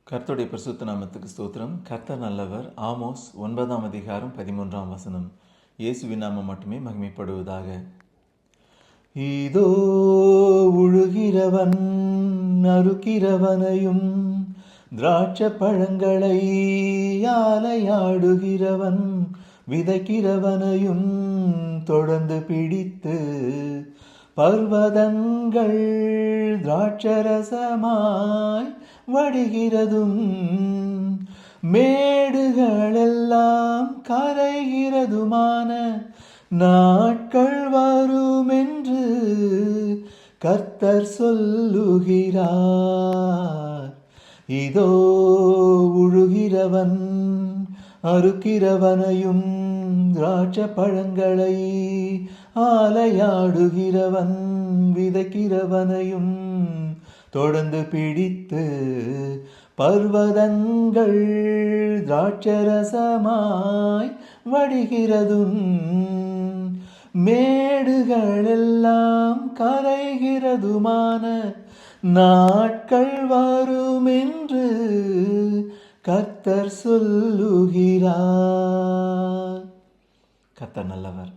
கர்த்தருடைய பரிசுத்த நாமத்துக்கு ஸ்தோத்திரம். கர்த்தர் நல்லவர். ஆமோஸ் 9ஆம் அதிகாரம் 13ஆம் வசனம். இயேசுவின் நாமம் மட்டுமே மகிமைப்படுவதாக. இதோ உழுகிறவன் அறுக்கிறவனையும் திராட்சை பழங்களை ஆலையாடுகிறவன் விதைக்கிறவனையும் தொடர்ந்து பிடித்து பர்வதங்கள் திராட்சரசமாய் வடிகிறதும் மேடுகளெல்லாம் கரைகிறதுமான நாட்கள் வருமென்று கர்த்தர் சொல்லுகிறார். இதோ உழுகிறவன் அறுக்கிறவனையும் திராட்சை பழங்களை ஆலையாடுகிறவன் விதைக்கிறவனையும் தொடர்ந்து பிடித்து பர்வதங்கள் திராட்சரசமாய் வடிகிறதும் மேடுகளெல்லாம் கரைகிறதுமான நாட்கள் வருமென்று கர்த்தர் சொல்லுகிறார். கர்த்தர் நல்லவர்.